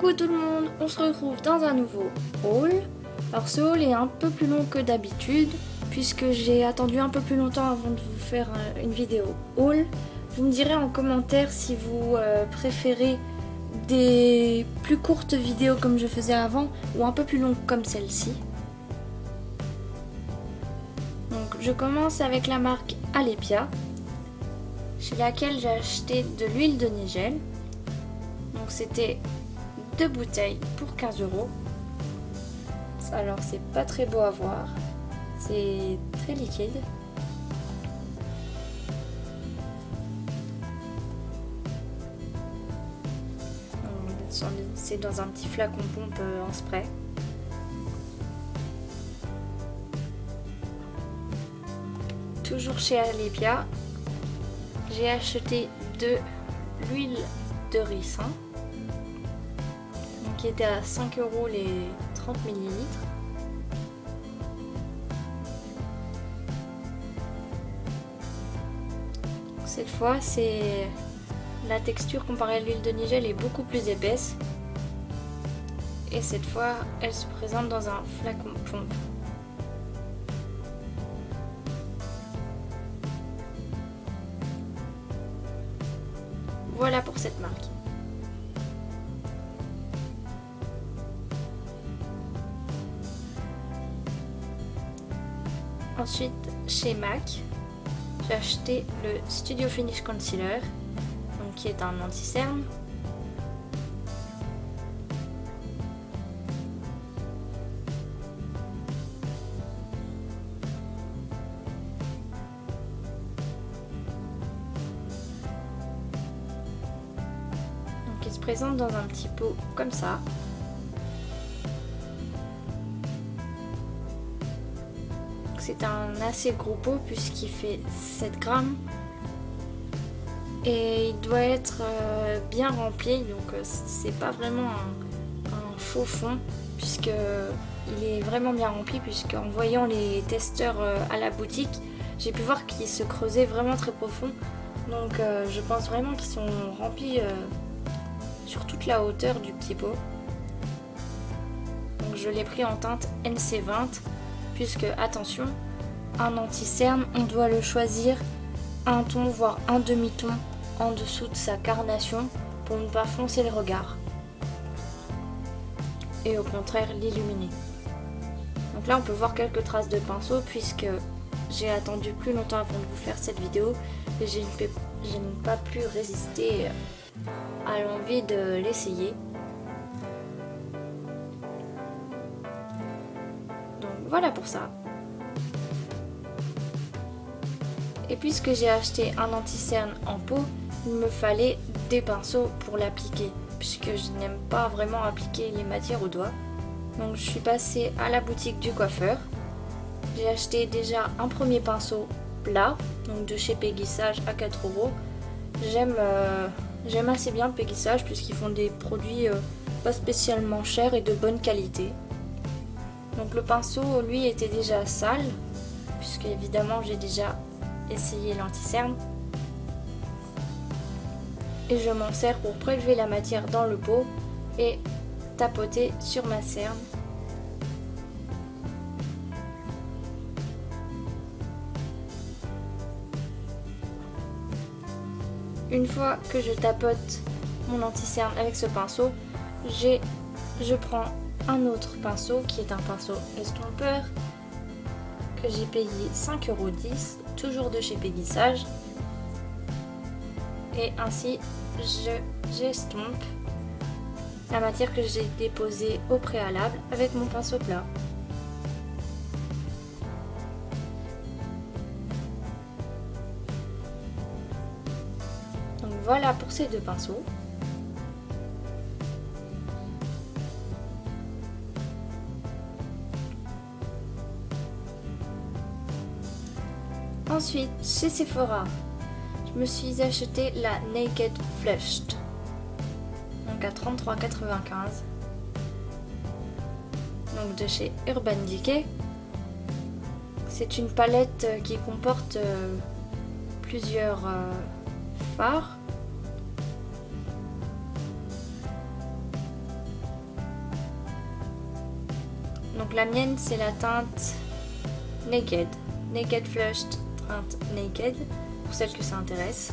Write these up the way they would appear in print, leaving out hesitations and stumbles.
Coucou tout le monde, on se retrouve dans un nouveau haul. Alors ce haul est un peu plus long que d'habitude puisque j'ai attendu un peu plus longtemps avant de vous faire une vidéo haul. Vous me direz en commentaire si vous préférez des plus courtes vidéos comme je faisais avant ou un peu plus longues comme celle-ci. Donc je commence avec la marque Alepia, chez laquelle j'ai acheté de l'huile de nigel. Donc c'était 2 bouteilles pour 15 €. Alors c'est pas très beau à voir, c'est très liquide. C'est dans un petit flacon pompe en spray. Toujours chez Alepia, j'ai acheté de l'huile de ricin, qui était à 5 € les 30 ml. Cette fois, c'est la texture comparée à l'huile de nigel est beaucoup plus épaisse. Et cette fois, elle se présente dans un flacon pompe. Voilà pour cette marque. Ensuite, chez MAC, j'ai acheté le Studio Finish Concealer, donc qui est un anti-cerne. Donc il se présente dans un petit pot comme ça. C'est un assez gros pot puisqu'il fait 7 grammes et il doit être bien rempli, donc c'est pas vraiment un faux fond puisque il est vraiment bien rempli, puisque en voyant les testeurs à la boutique, j'ai pu voir qu'ils se creusaient vraiment très profond, donc je pense vraiment qu'ils sont remplis sur toute la hauteur du petit pot. Donc je l'ai pris en teinte NC20. Puisque, attention, un anti-cerne, on doit le choisir un ton, voire un demi-ton en dessous de sa carnation pour ne pas foncer le regard. Et au contraire, l'illuminer. Donc là, on peut voir quelques traces de pinceau puisque j'ai attendu plus longtemps avant de vous faire cette vidéo et je n'ai pas pu résister à l'envie de l'essayer. Voilà pour ça. Et puisque j'ai acheté un anti-cerne en pot, il me fallait des pinceaux pour l'appliquer, puisque je n'aime pas vraiment appliquer les matières au doigt. Donc je suis passée à la boutique du coiffeur. J'ai acheté déjà un premier pinceau plat, donc de chez Péguissage à 4 €. J'aime assez bien Péguissage puisqu'ils font des produits pas spécialement chers et de bonne qualité. Donc le pinceau, lui, était déjà sale, puisque évidemment j'ai déjà essayé l'anti-cerne. Et je m'en sers pour prélever la matière dans le pot et tapoter sur ma cerne. Une fois que je tapote mon anti-cerne avec ce pinceau, je prends un autre pinceau qui est un pinceau estompeur que j'ai payé 5,10 €, toujours de chez Péguissage, et ainsi j'estompe la matière que j'ai déposée au préalable avec mon pinceau plat. Donc voilà pour ces 2 pinceaux. Ensuite, chez Sephora, je me suis acheté la Naked Flushed, donc à 33,95 €, donc de chez Urban Decay. C'est une palette qui comporte plusieurs fards Donc la mienne c'est la teinte Naked. Naked Flushed, teinte Naked, pour celles que ça intéresse.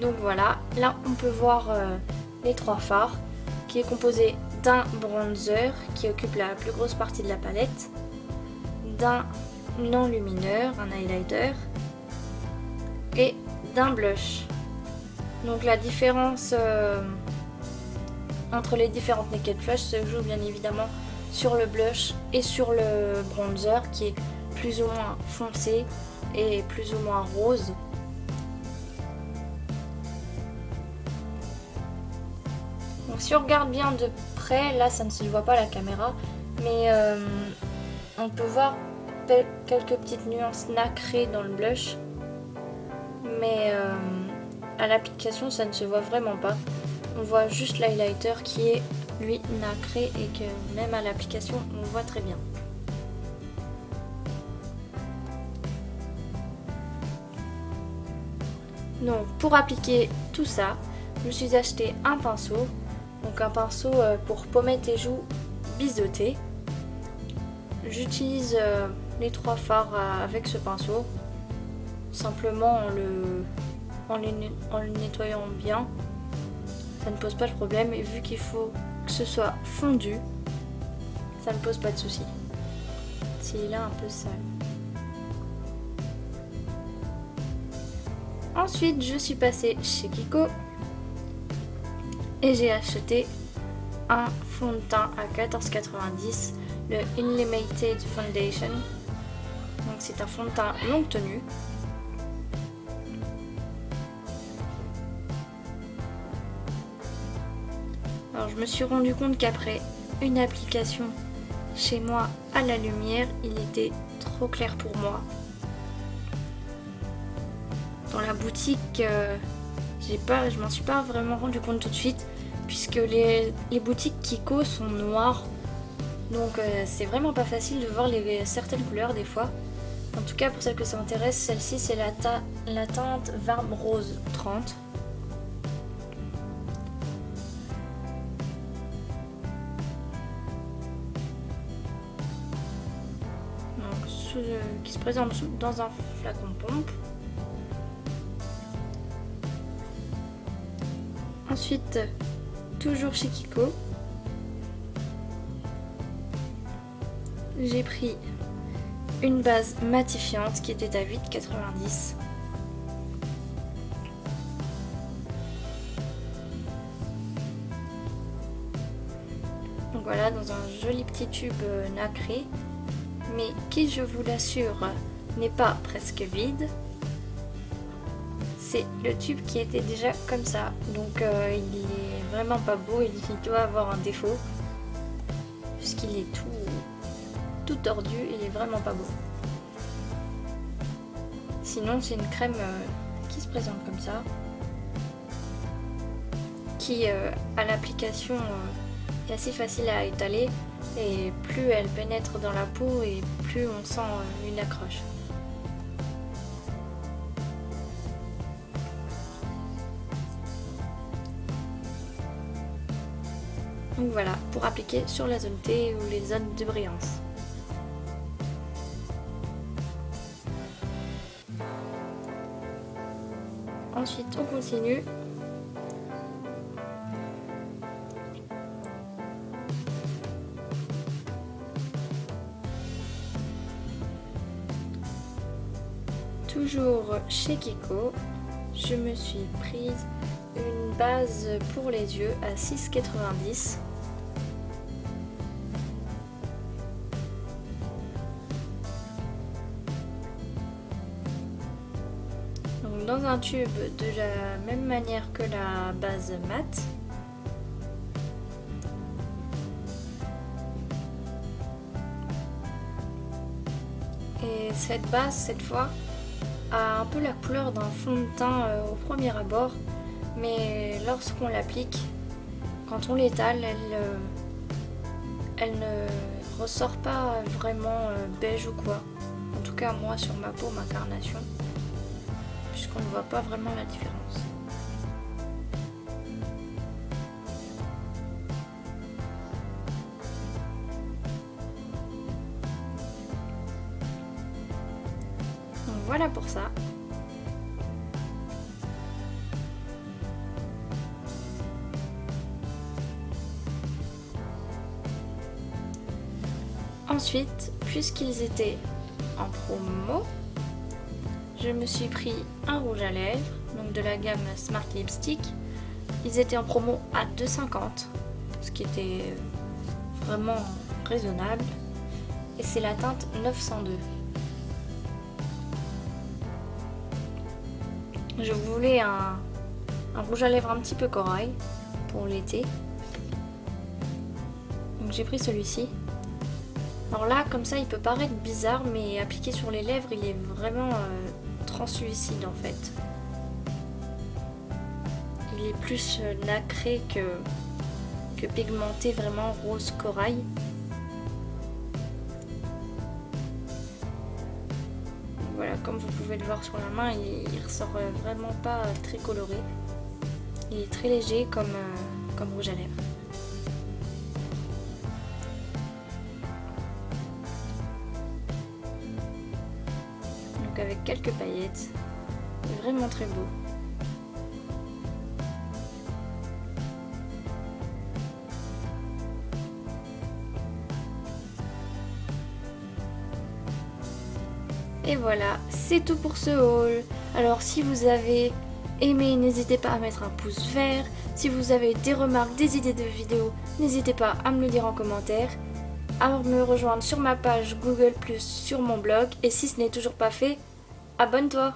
Donc voilà, là on peut voir les trois fards, qui est composé d'un bronzer qui occupe la plus grosse partie de la palette, d'un enlumineur, un highlighter, et d'un blush. Donc la différence entre les différentes Naked Flush se joue bien évidemment sur le blush et sur le bronzer qui est plus ou moins foncé et plus ou moins rose. Donc si on regarde bien de près, là ça ne se voit pas à la caméra, mais on peut voir quelques petites nuances nacrées dans le blush, mais à l'application ça ne se voit vraiment pas. On voit juste l'highlighter qui est lui nacré et que même à l'application on voit très bien. Donc pour appliquer tout ça, je me suis acheté un pinceau. Donc un pinceau pour pommettes et joues biseauté. J'utilise les trois fards avec ce pinceau, simplement en le nettoyant bien. Ça ne pose pas de problème et vu qu'il faut que ce soit fondu, ça ne pose pas de souci. S'il est un peu sale. Ensuite, je suis passée chez Kiko. Et j'ai acheté un fond de teint à 14,90, le Unlimited Foundation. Donc c'est un fond de teint longue tenue. Alors je me suis rendu compte qu'après une application chez moi à la lumière, il était trop clair pour moi. Dans la boutique, je m'en suis pas vraiment rendu compte tout de suite, puisque les boutiques Kiko sont noires, donc c'est vraiment pas facile de voir certaines couleurs des fois. En tout cas pour celle que ça intéresse, celle-ci c'est la teinte Varm Rose 30. Donc, qui se présente dans un flacon pompe. Ensuite, toujours chez Kiko, j'ai pris une base matifiante qui était à 8,90. Donc voilà, dans un joli petit tube nacré, mais qui, je vous l'assure, n'est pas presque vide. C'est le tube qui était déjà comme ça, donc il est vraiment pas beau, il doit avoir un défaut, puisqu'il est tout tordu, il est vraiment pas beau. Sinon c'est une crème qui se présente comme ça, qui à l'application est assez facile à étaler, et plus elle pénètre dans la peau et plus on sent une accroche. Donc voilà, pour appliquer sur la zone T ou les zones de brillance. Ensuite, on continue. Toujours chez Kiko, je me suis prise une base pour les yeux à 6,90. Donc dans un tube de la même manière que la base mat. Et cette base, cette fois, a un peu la couleur d'un fond de teint au premier abord, mais lorsqu'on l'applique, quand on l'étale, elle ne ressort pas vraiment beige ou quoi. En tout tout cas moi sur ma peau, ma carnation, puisqu'on ne voit pas vraiment la différence. Donc voilà pour ça. Ensuite, puisqu'ils étaient en promo, je me suis pris un rouge à lèvres, donc de la gamme Smart Lipstick. Ils étaient en promo à 2,50 €, ce qui était vraiment raisonnable. Et c'est la teinte 902. Je voulais un rouge à lèvres un petit peu corail pour l'été. Donc j'ai pris celui-ci. Alors là, comme ça, il peut paraître bizarre, mais appliqué sur les lèvres, il est vraiment translucide en fait. Il est plus nacré que pigmenté, vraiment rose corail. Voilà, comme vous pouvez le voir sur la main, il ressort vraiment pas très coloré. Il est très léger comme rouge à lèvres. Donc avec quelques paillettes, c'est vraiment très beau. Et voilà, c'est tout pour ce haul. Alors si vous avez aimé, n'hésitez pas à mettre un pouce vert. Si vous avez des remarques, des idées de vidéos, n'hésitez pas à me le dire en commentaire. À me rejoindre sur ma page Google+, sur mon blog. Et si ce n'est toujours pas fait, abonne-toi!